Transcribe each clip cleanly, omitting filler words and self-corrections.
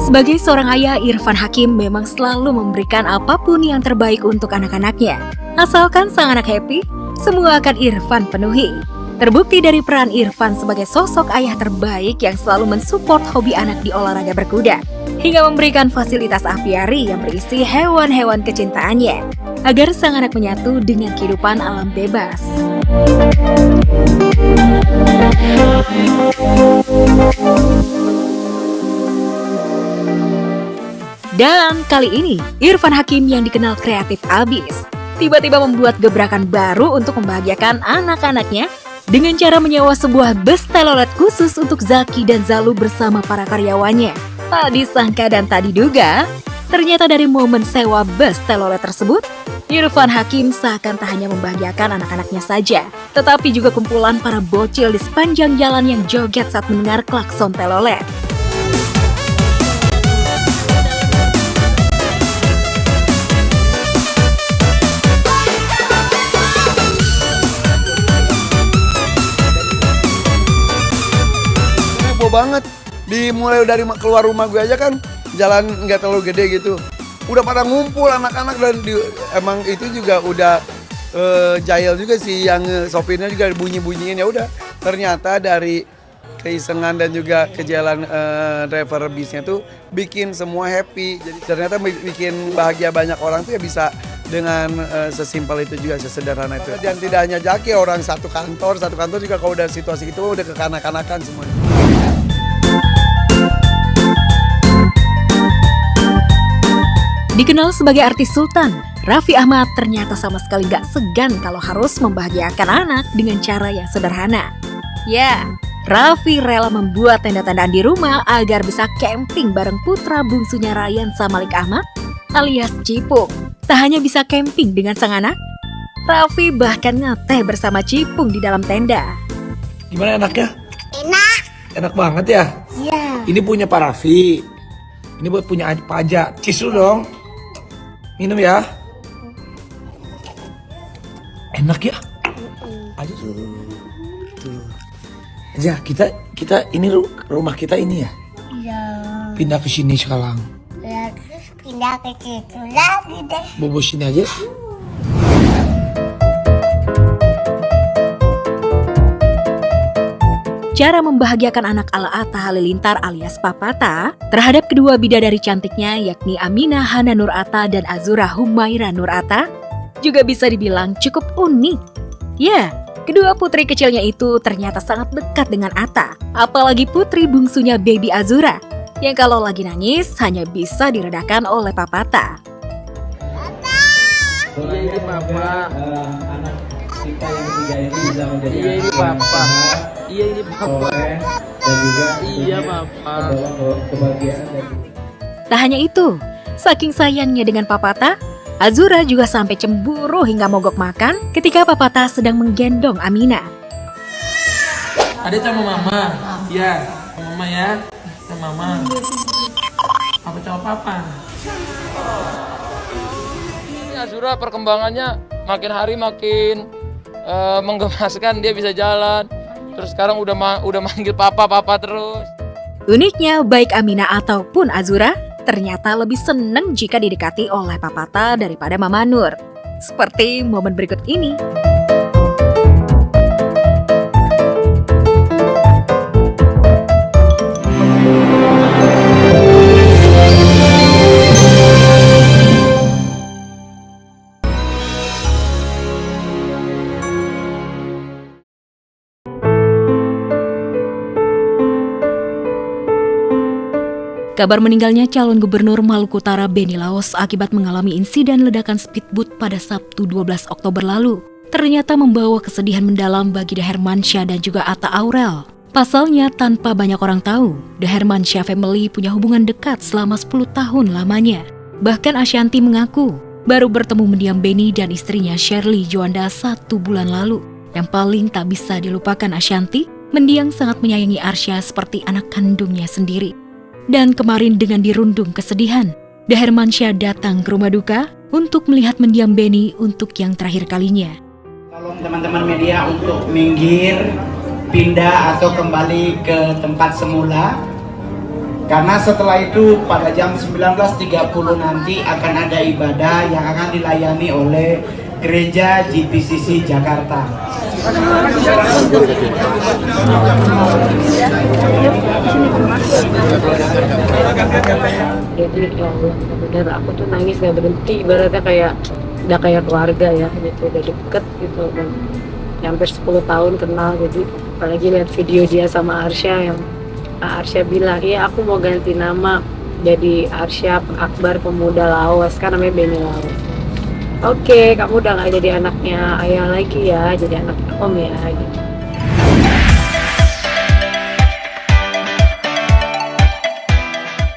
Sebagai seorang ayah, Irfan Hakim memang selalu memberikan apapun yang terbaik untuk anak-anaknya. Asalkan sang anak happy, semua akan Irfan penuhi. Terbukti dari peran Irfan sebagai sosok ayah terbaik yang selalu mensupport hobi anak di olahraga berkuda, hingga memberikan fasilitas aviari yang berisi hewan-hewan kecintaannya, agar sang anak menyatu dengan kehidupan alam bebas. Dan kali ini, Irfan Hakim yang dikenal kreatif abis, tiba-tiba membuat gebrakan baru untuk membahagiakan anak-anaknya dengan cara menyewa sebuah bus telolet khusus untuk Zaki dan Zalu bersama para karyawannya. Tak disangka dan tak diduga, ternyata dari momen sewa bus telolet tersebut, Irfan Hakim seakan tak hanya membahagiakan anak-anaknya saja, tetapi juga kumpulan para bocil di sepanjang jalan yang joget saat mendengar klakson telolet. Banget dimulai dari keluar rumah gue aja kan jalan nggak terlalu gede gitu udah pada ngumpul anak-anak dan emang itu juga udah jahil juga sih yang sopirnya juga bunyi-bunyiin. Ya udah ternyata dari keisengan dan juga kejalan driver bisnya tuh bikin semua happy, jadi ternyata bikin bahagia banyak orang tuh ya bisa dengan sesimpel itu juga, sesederhana itu. Dan tidak hanya Zaki, orang satu kantor juga kalau udah situasi itu udah kekanak-kanakan semuanya. Dikenal sebagai artis Sultan, Raffi Ahmad ternyata sama sekali gak segan kalau harus membahagiakan anak dengan cara yang sederhana. Ya, Raffi rela membuat tenda-tendaan di rumah agar bisa camping bareng putra bungsunya Ryan Samalik Ahmad alias Cipung. Tak hanya bisa camping dengan sang anak, Raffi bahkan ngeteh bersama Cipung di dalam tenda. Gimana enaknya? Enak. Enak banget ya? Iya. Ini punya Pak Raffi. Ini buat punya Pak Aja. Cheese dulu dong. Minum ya. Enak ya? Aja dulu. Tuh. Aja, kita ini rumah kita ini ya? Iya. Pindah ke sini sekarang. Ya, terus pindah ke situ lagi deh. Bobo sini aja. Cara membahagiakan anak ala Atta Halilintar alias Papata terhadap kedua bidadari cantiknya yakni Aminah Hana Nur Atta dan Azura Humaira Nur Atta juga bisa dibilang cukup unik. Ya, kedua putri kecilnya itu ternyata sangat dekat dengan Atta, apalagi putri bungsunya Baby Azura yang kalau lagi nangis hanya bisa diredakan oleh Papata. Ini Papa, anak kita yang ketiga ini bisa menjadi ini Papa. Iya ini Papa. Dan juga iya Papa. Kebahagiaan dan Tak hanya itu, saking sayangnya dengan Papata, Azura juga sampai cemburu hingga mogok makan ketika Papata sedang menggendong Aminah. Ada sama Mama. Iya, sama Mama ya. Sama Mama. Apa sama Papa? Ini Azura perkembangannya makin hari makin menggemaskan, dia bisa jalan. Terus sekarang udah manggil papa terus. Uniknya, baik Aminah ataupun Azura ternyata lebih senang jika didekati oleh Papata daripada Mama Nur. Seperti momen berikut ini. Kabar meninggalnya calon gubernur Maluku Utara Beni Laos akibat mengalami insiden ledakan speedboat pada Sabtu 12 Oktober lalu ternyata membawa kesedihan mendalam bagi The Hermansyah dan juga Atta Aurel. Pasalnya, tanpa banyak orang tahu, The Hermansyah family punya hubungan dekat selama 10 tahun lamanya. Bahkan Ashanti mengaku baru bertemu mendiam Beni dan istrinya Shirley Juanda 1 bulan lalu. Yang paling tak bisa dilupakan Ashanti, mendiang sangat menyayangi Arsya seperti anak kandungnya sendiri. Dan kemarin dengan dirundung kesedihan, The Hermansyah datang ke rumah duka untuk melihat mendiam Beni untuk yang terakhir kalinya. Tolong teman-teman media untuk minggir, pindah atau kembali ke tempat semula. Karena setelah itu pada jam 19.30 nanti akan ada ibadah yang akan dilayani oleh Gereja GPCC Jakarta. Jadi ya Allah, benar aku tuh nangis nggak berhenti, ibaratnya kayak udah kayak keluarga ya gitu, udah deket gitu, dan hampir 10 tahun kenal. Jadi apalagi lihat video dia sama Arsya, yang Arsya bilang, iya aku mau ganti nama jadi Arsya Akbar Pemuda Laos, kan namanya Beni Laos. Oke, kamu udah gak jadi anaknya ayah lagi ya, jadi anaknya om ya gitu.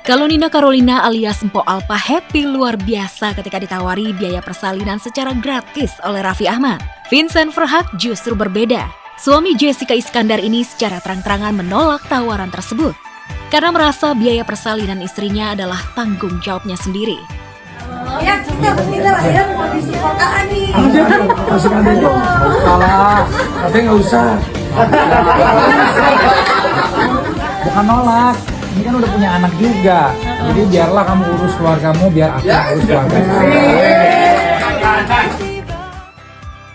Kalau Nina Carolina alias Mpok Alpa happy luar biasa ketika ditawari biaya persalinan secara gratis oleh Raffi Ahmad. Vincent Verhaak justru berbeda. Suami Jessica Iskandar ini secara terang-terangan menolak tawaran tersebut karena merasa biaya persalinan istrinya adalah tanggung jawabnya sendiri. Ya kita lah ya mau disupport nih. Ada kan masuk ada dong. Salah. Tapi nggak usah. Bukan nolak. Ini kan udah punya anak juga. Jadi biarlah kamu urus keluargamu, biar aku urus keluarga saya.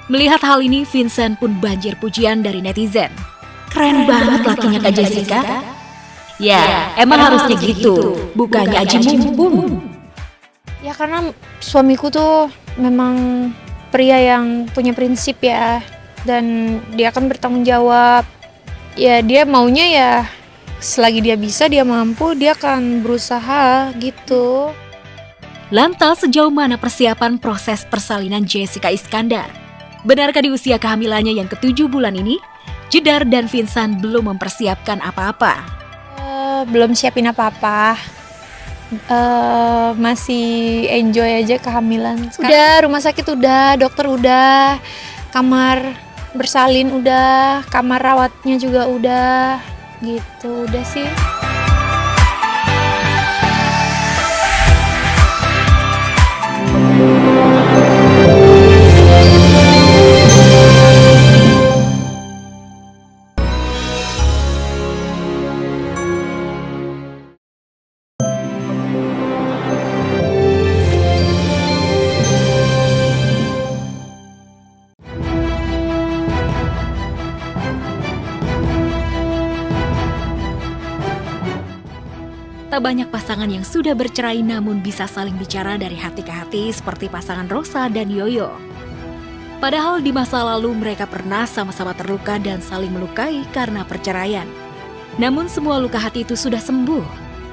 Melihat hal ini, Vincent pun banjir pujian dari netizen. Keren banget lakinya Kak Jessica. Ya, emang harusnya gitu. Bukannya aji mumpung. Ya karena suamiku tuh memang pria yang punya prinsip ya, dan dia akan bertanggung jawab. Ya dia maunya ya selagi dia bisa, dia mampu, dia akan berusaha gitu. Lantas sejauh mana persiapan proses persalinan Jessica Iskandar? Benarkah di usia kehamilannya yang ke-7 bulan ini, Jedar dan Vincent belum mempersiapkan apa-apa? Belum siapin apa-apa. Masih enjoy aja kehamilan. Udah, rumah sakit udah, dokter udah, kamar bersalin udah, kamar rawatnya juga udah, gitu, udah sih. Tak banyak pasangan yang sudah bercerai namun bisa saling bicara dari hati ke hati seperti pasangan Rosa dan Yoyo. Padahal di masa lalu mereka pernah sama-sama terluka dan saling melukai karena perceraian. Namun semua luka hati itu sudah sembuh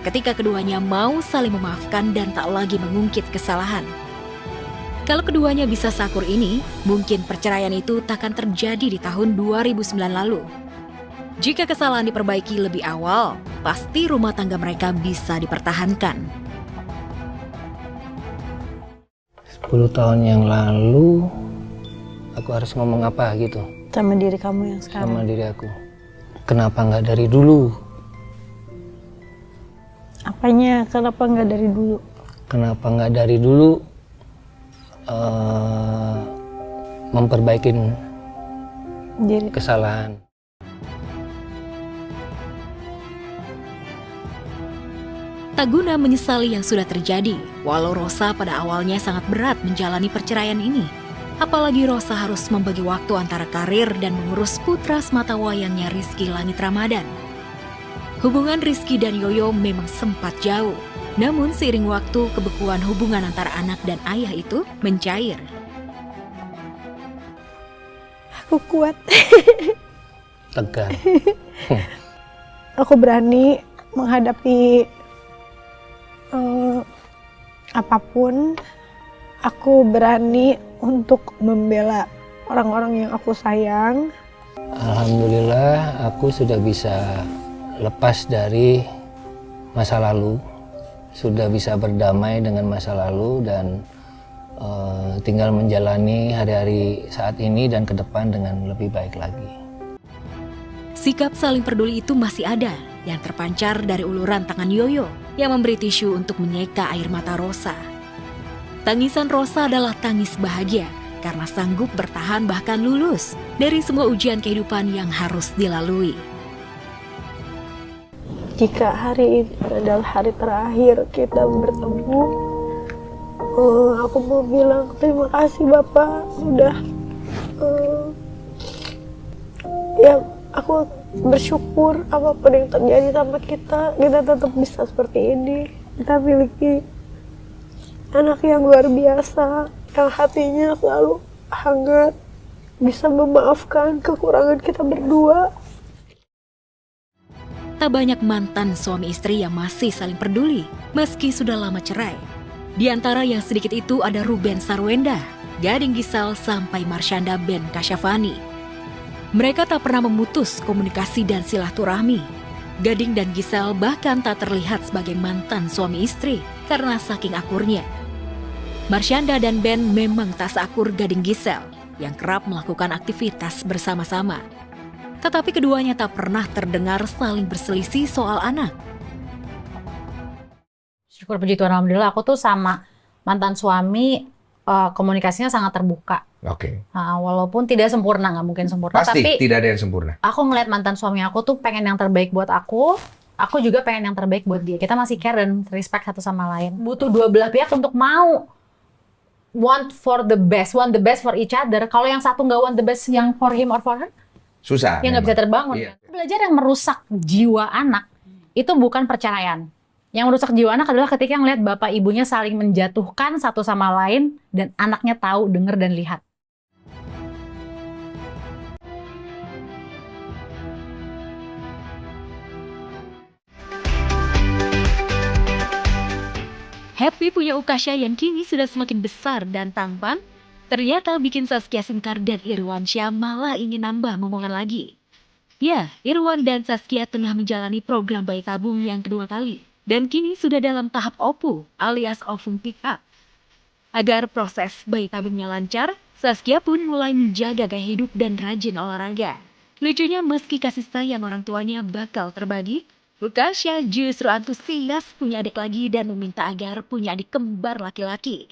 ketika keduanya mau saling memaafkan dan tak lagi mengungkit kesalahan. Kalau keduanya bisa sakur ini, mungkin perceraian itu takkan terjadi di tahun 2009 lalu. Jika kesalahan diperbaiki lebih awal, pasti rumah tangga mereka bisa dipertahankan. 10 tahun yang lalu, aku harus ngomong apa gitu? Sama diri kamu yang sekarang. Sama diri aku. Kenapa nggak dari dulu? Apanya? Kenapa nggak dari dulu? Kenapa nggak dari dulu memperbaikin Diri. kesalahan? Tak guna menyesali yang sudah terjadi, walau Rosa pada awalnya sangat berat menjalani perceraian ini. Apalagi Rosa harus membagi waktu antara karir dan mengurus putra semata wayangnya Rizky Langit Ramadan. Hubungan Rizky dan Yoyo memang sempat jauh, namun seiring waktu kebekuan hubungan antara anak dan ayah itu mencair. Aku kuat. Tegar. Aku berani menghadapi apapun. Aku berani untuk membela orang-orang yang aku sayang. Alhamdulillah aku sudah bisa lepas dari masa lalu, sudah bisa berdamai dengan masa lalu dan tinggal menjalani hari-hari saat ini dan ke depan dengan lebih baik lagi. Sikap saling peduli itu masih ada yang terpancar dari uluran tangan Yoyo yang memberi tisu untuk menyeka air mata Rosa. Tangisan Rosa adalah tangis bahagia karena sanggup bertahan bahkan lulus dari semua ujian kehidupan yang harus dilalui. jika hari ini adalah hari terakhir kita bertemu, aku mau bilang terima kasih Bapak udah ya aku bersyukur apapun yang terjadi sama kita tetap bisa seperti ini. Kita miliki anak yang luar biasa, yang hatinya selalu hangat, bisa memaafkan kekurangan kita berdua. Tak banyak mantan suami istri yang masih saling peduli, meski sudah lama cerai. Di antara yang sedikit itu ada Ruben Sarwenda, Gading Gisel, sampai Marsyanda Ben Kasyafani. Mereka tak pernah memutus komunikasi dan silaturahmi. Gading dan Gisel bahkan tak terlihat sebagai mantan suami istri karena saking akurnya. Marsyanda dan Ben memang tak seakur Gading Gisel yang kerap melakukan aktivitas bersama-sama. Tetapi keduanya tak pernah terdengar saling berselisih soal anak. Syukur puji Tuhan, alhamdulillah aku tuh sama mantan suami komunikasinya sangat terbuka. Oke. Walaupun tidak sempurna, nggak mungkin sempurna. Pasti tapi tidak ada yang sempurna. Aku ngeliat mantan suami aku tuh pengen yang terbaik buat aku juga pengen yang terbaik buat dia. Kita masih care dan respect satu sama lain. Butuh dua belah pihak untuk mau want the best for each other. Kalau yang satu nggak want the best yang for him or for her, susah. ya nggak bisa terbangun. Iya. Belajar yang merusak jiwa anak itu bukan perceraian. Yang merusak jiwa anak adalah ketika ngelihat bapak ibunya saling menjatuhkan satu sama lain dan anaknya tahu, dengar dan lihat. Happy punya Ukasha yang kini sudah semakin besar dan tampan, ternyata bikin Saskia Sengkar dan Irwansyah malah ingin nambah momongan lagi. Ya, Irwan dan Saskia tengah menjalani program bayi tabung yang kedua kali, dan kini sudah dalam tahap OPU alias ovum pick up. Agar proses bayi tabungnya lancar, Saskia pun mulai menjaga gaya hidup dan rajin olahraga. Lucunya meski kasih sayang orang tuanya bakal terbagi, Ukasha justru antusias punya adik lagi dan meminta agar punya adik kembar laki-laki.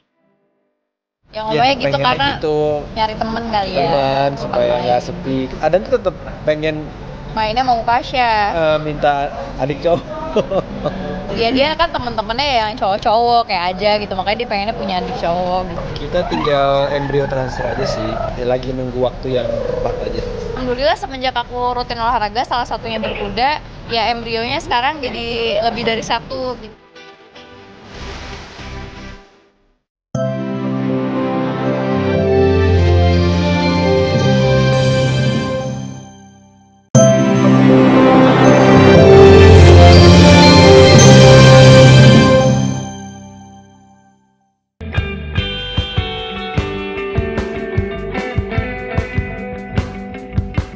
Ya ngomongnya gitu karena gitu. Nyari temen kali ya. Teman supaya nggak sepi. Adan tuh tetap pengen mainnya mau Ukasha. Minta adik cowok. Ya dia kan temen-temennya yang cowok-cowok kayak aja gitu, makanya dia pengennya punya adik cowok gitu. Kita tinggal embrio transfer aja sih. Ya, lagi nunggu waktu yang tepat aja. Alhamdulillah semenjak aku rutin olahraga, salah satunya berkuda, ya embrionya sekarang jadi lebih dari 1 gitu.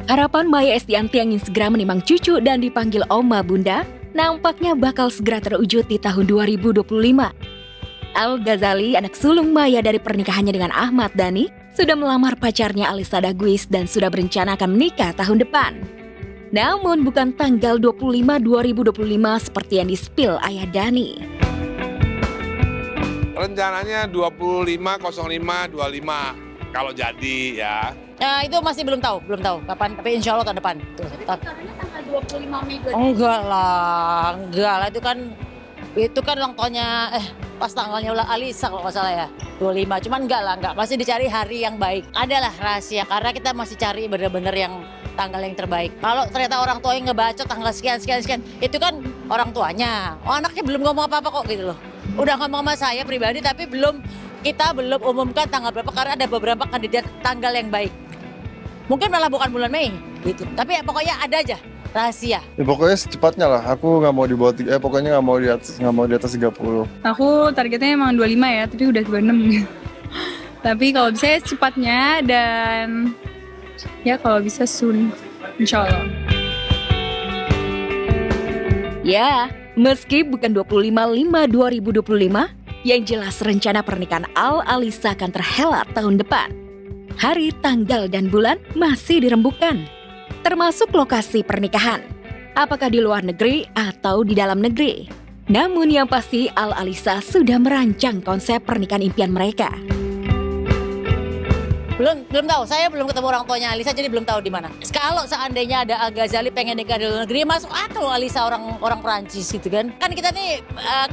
Harapan Maya Estianti yang ingin segera menimang cucu dan dipanggil Oma Bunda nampaknya bakal segera terwujud di tahun 2025. Al-Ghazali, anak sulung Maya dari pernikahannya dengan Ahmad Dhani, sudah melamar pacarnya Alisa Daguis dan sudah berencana akan menikah tahun depan. Namun bukan tanggal 25 2025 seperti yang di-spill ayah Dhani. Rencananya 25.05.25 kalau jadi ya. Nah, itu masih belum tahu kapan, tapi insya Allah tahun depan. Tanggal 25 Mei. Enggak lah, itu kan ulang tahunnya, pas tanggalnya Alisa kalau nggak salah ya, 25. Cuman enggak, masih dicari hari yang baik. Adalah rahasia, karena kita masih cari bener-bener yang tanggal yang terbaik. Kalau ternyata orang tuanya ngebacot tanggal sekian, itu kan orang tuanya. Oh, anaknya belum ngomong apa-apa kok gitu loh. Udah ngomong sama saya pribadi, tapi kita belum umumkan tanggal berapa karena ada beberapa kandidat tanggal yang baik. Mungkin malah bukan bulan Mei gitu. Tapi ya, pokoknya ada aja rahasia. Ya, pokoknya secepatnya lah. Aku nggak mau di bawah pokoknya nggak mau di atas 30. Aku targetnya emang 25 ya, tapi udah 26. Tapi kalau bisa ya secepatnya dan ya kalau bisa soon, insya Allah. Ya, meski bukan 25/5/2025, yang jelas rencana pernikahan Al-Alisa akan terhelat tahun depan. Hari, tanggal, dan bulan masih dirembukan, termasuk lokasi pernikahan. Apakah di luar negeri atau di dalam negeri? Namun yang pasti Al-Alisa sudah merancang konsep pernikahan impian mereka. Belum tahu. Saya belum ketemu orang tuanya Alisa, jadi belum tahu di mana. Kalau seandainya ada Al Ghazali pengen nikah di luar negeri, masuk akal Alisa orang Perancis gitu kan. Kan kita nih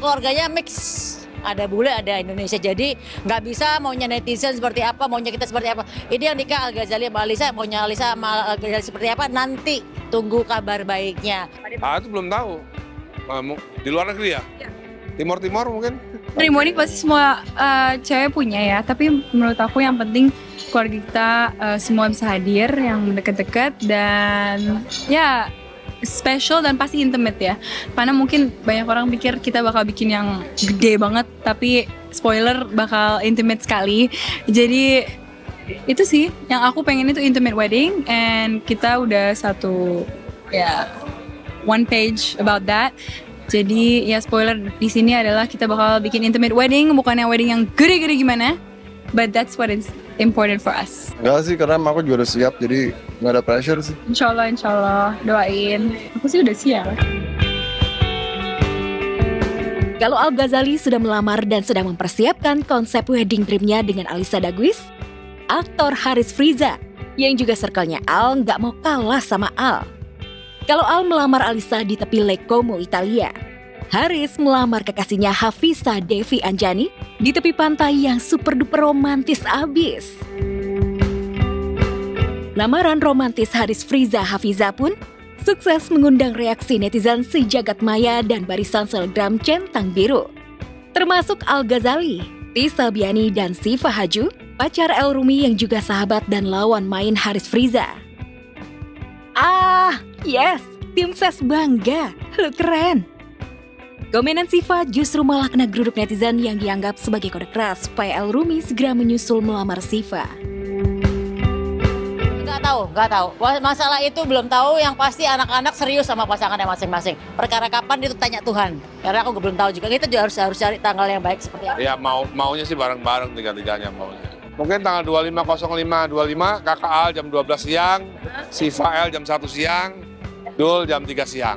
keluarganya mix. Ada bule, ada Indonesia. Jadi nggak bisa maunya netizen seperti apa, maunya kita seperti apa. Ini yang nikah Al Ghazali sama Alisa, maunya Alisa sama Al Ghazali seperti apa, nanti tunggu kabar baiknya. Itu belum tahu. Di luar negeri ya? Timur mungkin? Dream wedding pasti semua cewek punya ya, tapi menurut aku yang penting keluarga kita semua bisa hadir, yang deket-deket dan ya special dan pasti intimate ya. Karena mungkin banyak orang pikir kita bakal bikin yang gede banget, tapi spoiler bakal intimate sekali. Jadi itu sih yang aku pengen, itu intimate wedding, and kita udah satu ya one page about that. Jadi ya spoiler di sini adalah kita bakal bikin intimate wedding, bukan yang wedding yang gede-gede gimana, but that's what is important for us. Enggak sih, karena aku juga udah siap, jadi nggak ada pressure sih. Insya Allah, doain. Aku sih udah siap. Kalau Al Ghazali sudah melamar dan sedang mempersiapkan konsep wedding dream-nya dengan Alisa Daguis, aktor Haris Friza, yang juga circle-nya Al, nggak mau kalah sama Al. Kalau Al melamar Alisa di tepi Lake Como, Italia, Haris melamar kekasihnya Hafisa Devi Anjani di tepi pantai yang super duper romantis abis. Lamaran romantis Haris Friza Hafiza pun sukses mengundang reaksi netizen sejagat maya dan barisan selebgram centang biru. Termasuk Al Ghazali, Tisa Biani, dan Siva Haju, pacar El Rumi yang juga sahabat dan lawan main Haris Friza. Yes, tim ses bangga, lu keren. Komenan Siva justru malah kena geruduk netizen yang dianggap sebagai kode keras supaya El Rumi segera menyusul melamar Siva. Nggak tahu. Masalah itu belum tahu, yang pasti anak-anak serius sama pasangannya masing-masing. Perkara kapan itu tanya Tuhan. Karena aku belum tahu juga, kita juga harus cari tanggal yang baik seperti apa. Ya maunya sih bareng-bareng tiga-tiganya maunya. Mungkin tanggal 25.05.25, kakak Al jam 12 siang, Siva L jam 1 siang, Dul jam 3 siang.